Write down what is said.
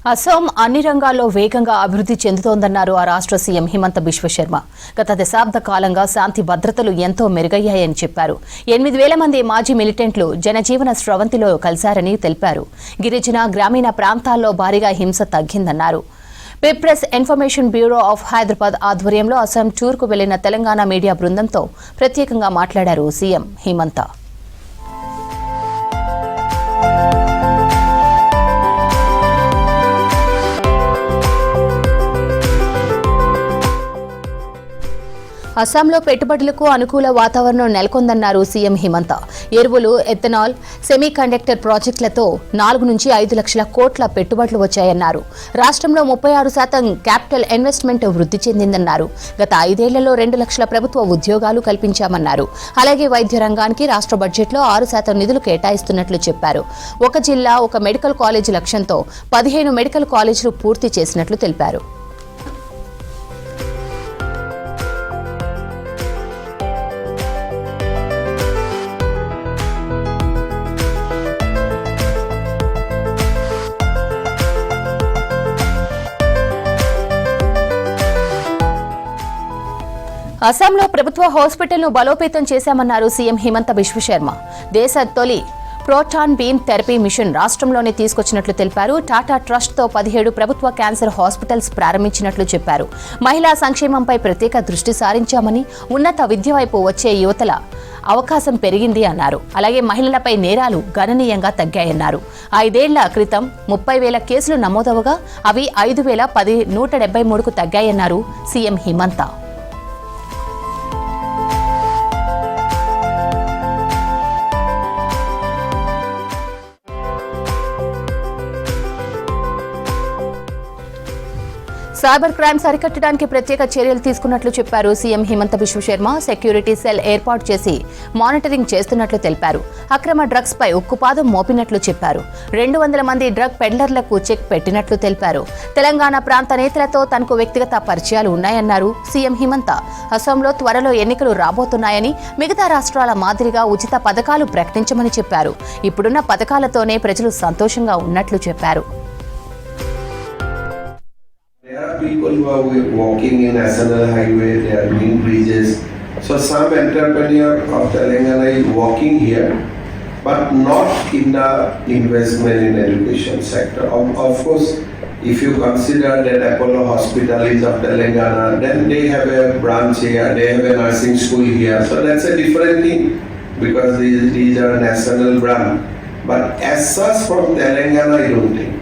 అసోం అన్ని రంగాల్లో వేగంగా అభివృద్ధి చెందుతోందన్నారు ఆ రాష్ట్ర సీఎం హిమంత బిశ్వ శర్మ. గత దశాబ్ద కాలంగా శాంతి భద్రతలు ఎంతో మెరుగయ్యాయని చెప్పారు. 8,000 మంది మాజీ మిలిటెంట్లు జనజీవన స్రవంతిలో కలిశారని తెలిపారు. గిరిజన గ్రామీణ ప్రాంతాల్లో భారీగా హింస తగ్గిందన్నారు. People's information bureau of Hyderabad ఆధ్వర్యంలో అసోం టూర్కు వెళ్లిన తెలంగాణ మీడియా బృందంతో ప్రత్యేకంగా మాట్లాడారు సీఎం హిమంత. అస్సాంలో పెట్టుబడులకు అనుకూల వాతావరణం నెలకొందన్నారు సీఎం హిమంత. ఎరువులు, ఎథనాల్, సెమీ కండక్టర్ ప్రాజెక్టులతో 4 నుంచి 5 లక్షల కోట్ల పెట్టుబడులు వచ్చాయన్నారు. రాష్ట్రంలో 36% క్యాపిటల్ ఇన్వెస్ట్మెంట్ వృద్ధి చెందిందన్నారు. గత 5 ఏళ్లలో 2 లక్షల ప్రభుత్వ ఉద్యోగాలు కల్పించామన్నారు. అలాగే వైద్య రంగానికి రాష్ట్ర బడ్జెట్లో 6% నిధులు కేటాయిస్తున్నట్లు చెప్పారు. ఒక జిల్లా, ఒక మెడికల్ కాలేజీ లక్ష్యంతో 15 మెడికల్ కాలేజీలు పూర్తి చేసినట్లు తెలిపారు. అస్సాంలో ప్రభుత్వ హాస్పిటల్ను బలోపేతం చేశామన్నారు సీఎం హిమంత బిశ్వ శర్మ. దేశ తొలి ప్రోటాన్ బీమ్ థెరపీ మిషన్ రాష్ట్రంలోనే తీసుకొచ్చినట్లు తెలిపారు. టాటా ట్రస్ట్తో 17 ప్రభుత్వ క్యాన్సర్ హాస్పిటల్స్ ప్రారంభించినట్లు చెప్పారు. మహిళా సంక్షేమంపై ప్రత్యేక దృష్టి సారించామని, ఉన్నత విద్య వైపు వచ్చే యువతల అవకాశం పెరిగింది అన్నారు. అలాగే మహిళలపై నేరాలు గణనీయంగా తగ్గాయన్నారు. 5 ఏళ్ల క్రితం 30,000 కేసులు నమోదవగా అవి 5,173కు తగ్గాయన్నారు సీఎం హిమంత. సైబర్ క్రైమ్స్ అరికట్టడానికి ప్రత్యేక చర్యలు తీసుకున్నట్లు చెప్పారు CM Himanta Biswa Sharma. Security cell ఏర్పాటు చేసి మానిటరింగ్ చేస్తున్నట్లు తెలిపారు. అక్రమ డ్రగ్స్ పై ఉక్కుపాదం మోపినట్లు చెప్పారు. 200 మంది డ్రగ్ పెడ్లర్లకు చెక్ పెట్టినట్లు తెలిపారు. తెలంగాణ ప్రాంత నేతలతో తనకు వ్యక్తిగత పరిచయాలు ఉన్నాయన్నారు సీఎం హిమంత. అసోంలో త్వరలో ఎన్నికలు రాబోతున్నాయని, మిగతా రాష్ట్రాల మాదిరిగా ఉచిత పథకాలు ప్రకటించమని చెప్పారు. ఇప్పుడున్న పథకాలతోనే ప్రజలు సంతోషంగా ఉన్నట్లు చెప్పారు. There are people who are walking in national highway, they are doing bridges. So some entrepreneur of Telangana is walking here, but not in the investment in education sector. Of course, if you consider that Apollo Hospital is of Telangana, then they have a branch here, they have a nursing school here. So that's a different thing because these are national brand. But as such from Telangana, I don't think.